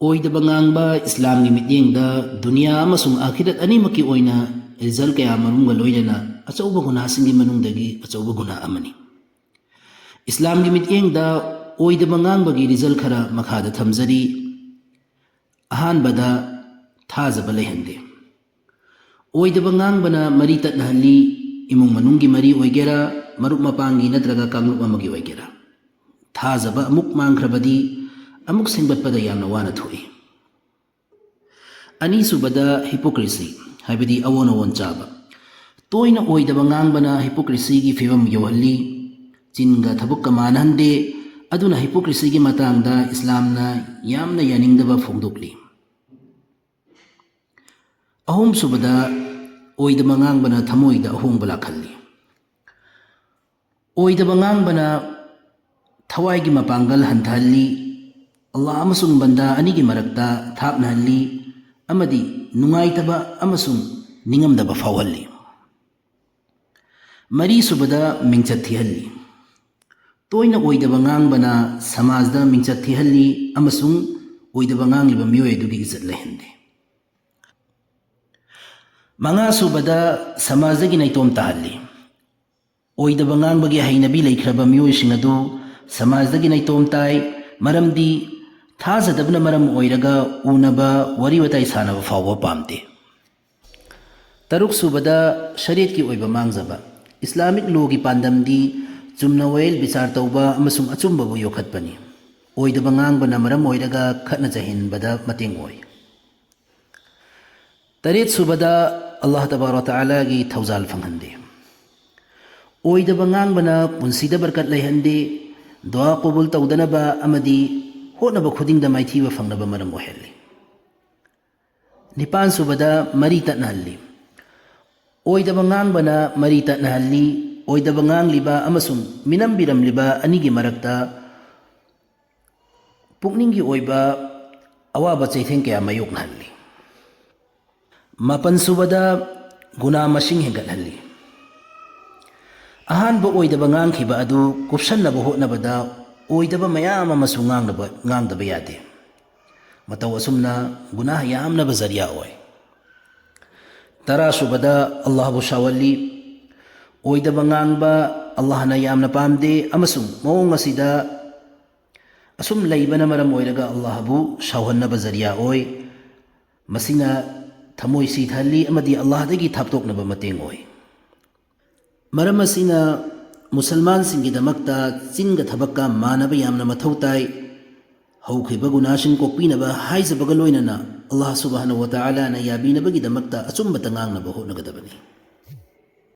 ꯑꯣꯏꯗꯕ ꯉꯥꯡꯕ ꯏꯁꯂꯥꯝꯒꯤ ꯃꯤꯠꯌꯦꯡꯗ ꯗꯨꯅꯤꯌꯥ ꯑꯃꯁꯨꯡ ꯑꯥꯈꯤꯔꯠ ꯑꯅꯤꯃꯛꯀꯤ ꯑꯣꯏꯅ ꯔꯤꯖꯜ ꯀꯌꯥ ꯃꯔꯨꯝꯒ ꯂꯣꯏꯅꯅ ꯑꯆꯧꯕ ꯒꯨꯅꯥꯁꯤꯡꯒꯤ ꯃꯅꯨꯡꯗꯒꯤ ꯑꯆꯧꯕ ꯒꯨꯅꯥ ꯑꯃꯅꯤ꯫ ꯏꯁꯂꯥꯝꯒꯤ ꯃꯤꯠꯌꯦꯡꯗ ꯑꯣꯏꯗꯕ ꯉꯥꯡꯕꯒꯤ ꯔꯤꯖꯜ ꯈꯔ ꯃꯈꯥꯗ ꯊꯝꯖꯔꯤ꯫ ꯑꯍꯥꯟꯕꯗ ꯊꯥꯖꯕ ꯂꯩꯍꯟꯗꯦ꯫ ꯑꯣꯏꯗꯕ ꯉꯥꯡꯕꯅ ꯃꯔꯤ ꯇꯠꯅꯍꯜꯂꯤ, ꯏꯃꯨꯡ ꯃꯅꯨꯡꯒꯤ ꯃꯔꯤ ꯑꯣꯏꯒꯦꯔꯥ, ꯃꯔꯨꯞ ꯃꯄꯥꯡꯒꯤ ꯅꯠꯇ꯭ꯔꯒ ꯀꯥꯡꯂꯨꯞ ꯑꯃꯒꯤ ꯑꯣꯏꯒꯦꯔꯥ꯫ ꯊꯥꯖꯕ ꯑꯃꯨꯛ ꯃꯥꯡꯈ꯭ꯔꯕꯗꯤ ꯑꯃꯨꯛ ꯁꯦꯝꯒꯠꯄꯗ ꯌꯥꯝꯅ ꯋꯥꯅ ꯊꯣꯛꯏ꯫ ꯑꯅꯤꯁꯨꯕꯗ ꯍꯤꯄꯣꯀ꯭ꯔꯦꯁꯤ ꯍꯥꯏꯕꯗꯤ ꯑꯑꯣꯟ ꯑꯑꯣꯟ ꯆꯥꯕ꯫ ꯇꯣꯏꯅ ꯑꯣꯏꯗꯕ ꯉꯥꯡꯕꯅ ꯍꯤꯄꯣꯀ꯭ꯔꯦꯁꯤꯒꯤ ꯐꯤꯕꯝ ꯌꯧꯍꯜꯂꯤ, ꯆꯤꯟꯒ ꯊꯕꯛꯀ ꯃꯥꯟꯅꯍꯟꯗꯦ, ꯑꯗꯨꯅ ꯍꯤꯄꯣꯀ꯭ꯔꯦꯁꯤꯒꯤ ꯃꯇꯥꯡꯗ ꯏꯁꯂꯥꯝꯅ ꯌꯥꯝꯅ ꯌꯥꯅꯤꯡꯗꯕ ꯐꯣꯡꯗꯣꯛꯂꯤ꯫ ꯑꯍꯨꯝꯁꯨꯕꯗ ꯑꯣꯏꯗꯕ ꯉꯥꯡꯕꯅ ꯊꯃꯣꯏꯗ ꯑꯍꯣꯡꯕ ꯂꯥꯛꯍꯜꯂꯤ꯫ ꯑꯣꯏꯗꯕ ꯉꯥꯡꯕꯅ ꯊꯋꯥꯏꯒꯤ ꯃꯄꯥꯡꯒꯜ ꯍꯟꯊꯍꯜꯂꯤ, ꯑꯜꯂꯥꯍ ꯑꯃꯁꯨꯡ ꯕꯟꯗꯥ ꯑꯅꯤꯒꯤ ꯃꯔꯛꯇ ꯊꯥꯞꯅꯍꯜꯂꯤ, ꯑꯃꯗꯤ ꯅꯨꯡꯉꯥꯏꯇꯕ ꯑꯃꯁꯨꯡ ꯅꯤꯡꯉꯝꯗꯕ ꯐꯥꯎꯍꯜꯂꯤ꯫ ꯃꯔꯤꯁꯨꯕꯗ ꯃꯤꯡꯆꯠ ꯊꯤꯍꯜꯂꯤ꯫ ꯇꯣꯏꯅ ꯑꯣꯏꯗꯕ ꯉꯥꯡꯕꯅ ꯁꯃꯥꯖꯗ ꯃꯤꯡꯆꯠ ꯊꯤꯍꯜꯂꯤ ꯑꯃꯁꯨꯡ ꯑꯣꯏꯗꯕ ꯉꯥꯡꯂꯤꯕ ꯃꯤꯑꯣꯏ ꯑꯗꯨꯒꯤ ꯏꯖꯠ ꯂꯩꯍꯟꯗꯦ꯫ ꯃꯉꯥꯁꯨꯕꯗ ꯁꯃꯥꯖꯗꯒꯤ ꯅꯩꯇꯣꯝ ꯇꯥꯍꯜꯂꯤ꯫ ꯑꯣꯏꯗꯕ ꯉꯥꯡꯕꯒꯤ ꯍꯩꯅꯕꯤ ꯂꯩꯈ꯭ꯔꯕ ꯃꯤꯑꯣꯏꯁꯤꯡ ꯑꯗꯨ ꯁꯃꯥꯖꯗꯒꯤ ꯅꯩꯇꯣꯝ ꯇꯥꯏ, ꯃꯔꯝꯗꯤ ꯊꯥꯖꯗꯕꯅ ꯃꯔꯝ ꯑꯣꯏꯔꯒ ꯎꯅꯕ, ꯋꯥꯔꯤ ꯋꯥꯇꯥꯏ ꯁꯥꯟꯅꯕ ꯐꯥꯎꯕ ꯄꯥꯝꯗꯦ꯫ ꯇꯔꯨꯛꯁꯨꯕꯗ ꯁꯔꯤꯌꯠꯀꯤ ꯑꯣꯏꯕ ꯃꯥꯡꯖꯕ꯫ ꯏꯁꯂꯥꯃꯤꯛ ꯂꯣꯒꯤ ꯄꯥꯟꯗꯝꯗꯤ ꯆꯨꯝꯅ ꯋꯥꯌꯦꯜ ꯕꯤꯆꯥꯔ ꯇꯧꯕ ꯑꯃꯁꯨꯡ ꯑꯆꯨꯝꯕꯕꯨ ꯌꯣꯛꯈꯠꯄꯅꯤ꯫ ꯑꯣꯏꯗꯕ ꯉꯥꯡꯕꯅ ꯃꯔꯝ ꯑꯣꯏꯔꯒ ꯈꯠꯅ ꯆꯩꯍꯟꯕꯗ ꯃꯇꯦꯡ ꯑꯣꯏ꯫ ꯇꯔꯦꯠꯁꯨꯕꯗ ꯑꯜꯂꯥꯍ ꯇꯕꯥꯔꯛ ꯋ ꯇꯥꯂꯥꯒꯤ ꯊꯧꯖꯥꯜ ꯐꯪꯍꯟꯗꯦ꯫ ꯑꯣꯏꯗꯕ ꯉꯥꯡꯕꯅ ꯄꯨꯟꯁꯤꯗ ꯕꯔꯀꯠ ꯂꯩꯍꯟꯗꯦ, ꯗꯨઆ ꯀꯕꯨꯜ ꯇꯧꯗꯅꯕ ꯑꯃꯗꯤ ꯍꯣꯠꯅꯕ ꯈꯨꯗꯤꯡꯗ ꯃꯥꯏꯊꯤꯕ ꯐꯪꯅꯕ ꯃꯔꯝ ꯑꯣꯏꯍꯜꯂꯤ꯫ ꯅꯤꯄꯥꯟꯁꯨꯕꯗ ꯃꯔꯤ ꯇꯠꯅꯍꯜꯂꯤ꯫ ꯑꯣꯏꯗꯕ ꯉꯥꯡꯕꯅ ꯃꯔꯤ ꯇꯠꯅꯍꯜꯂꯤ, ꯑꯣꯏꯗꯕ ꯉꯥꯡꯂꯤꯕ ꯑꯃꯁꯨꯡ ꯃꯤꯅꯝꯕꯤꯔꯝꯂꯤꯕ ꯑꯅꯤꯒꯤ ꯃꯔꯛꯇ ꯄꯨꯛꯅꯤꯡꯒꯤ ꯑꯣꯏꯕ ꯑꯋꯥꯕ ꯆꯩꯊꯦꯡ ꯀꯌꯥ ꯃꯥꯌꯣꯛꯅꯍꯜꯂꯤ꯫ ꯃꯥꯄꯟꯁꯨꯕꯗ ꯒꯨꯅꯥ ꯃꯁꯤꯡ ꯍꯦꯟꯒꯠꯍꯜꯂꯤ꯫ ꯑꯍꯥꯟꯕ ꯑꯣꯏꯗꯕ ꯉꯥꯡꯈꯤꯕ ꯑꯗꯨ ꯀꯨꯞꯁꯟꯅꯕ ꯍꯣꯠꯅꯕꯗ ꯑꯣꯏꯗꯕ ꯃꯌꯥꯝ ꯑꯃꯁꯨ ꯉꯥꯡꯗꯕ ꯌꯥꯗꯦ꯫ ꯃꯇꯧ ꯑꯁꯨꯝꯅ ꯒꯨꯅꯥꯍ ꯌꯥꯝꯅꯕ ꯖꯔꯤꯌꯥ ꯑꯣꯏ꯫ ꯇꯔꯥꯁꯨꯕꯗ ꯑꯜꯂꯥꯍꯕꯨ ꯁꯥꯎꯍꯜꯂꯤ꯫ ꯑꯣꯏꯗꯕ ꯉꯥꯡꯕ ꯑꯜꯂꯥꯍꯅ ꯌꯥꯝꯅ ꯄꯥꯝꯗꯦ ꯑꯃꯁꯨꯡ ꯃꯑꯣꯡ ꯑꯁꯤꯗ ꯑꯁꯨꯝ ꯂꯩꯕꯅ ꯃꯔꯝ ꯑꯣꯏꯔꯒ ꯑꯜꯂꯥꯍꯕꯨ ꯁꯥꯎꯍꯟꯅꯕ ꯖꯔꯤꯌꯥ ꯑꯣꯏ꯫ ꯃꯁꯤꯅ ꯊꯃꯣꯏ ꯁꯤꯊꯍꯜꯂꯤ ꯑꯃꯗꯤ ꯑꯜꯂꯥꯍꯗꯒꯤ ꯊꯥꯞꯇꯣꯛꯅꯕ ꯃꯇꯦꯡ ꯑꯣꯏ꯫ ꯃꯔꯝ ꯑꯁꯤꯅ ꯃꯨꯁꯜꯃꯥꯟꯁꯤꯡꯒꯤꯗꯃꯛꯇ ꯆꯤꯟꯒ ꯊꯕꯛꯀ ꯃꯥꯟꯅꯕ ꯌꯥꯝꯅ ꯃꯊꯧ ꯇꯥꯏ꯫ ꯍꯧꯈ꯭ꯔꯤꯕ ꯒꯨꯅꯥꯁꯤꯡ ꯀꯣꯛꯄꯤꯅꯕ ꯍꯥꯏꯖꯕꯒ ꯂꯣꯏꯅꯅ ꯑꯜꯂꯥꯍ ꯁꯨꯕꯍꯥꯅꯍꯨ ꯋ ꯇꯥꯂꯥꯅ ꯌꯥꯕꯤꯅꯕꯒꯤꯗꯃꯛꯇ ꯑꯆꯨꯝꯕꯇ ꯉꯥꯡꯅꯕ ꯍꯣꯠꯅꯒꯗꯕꯅꯤ꯫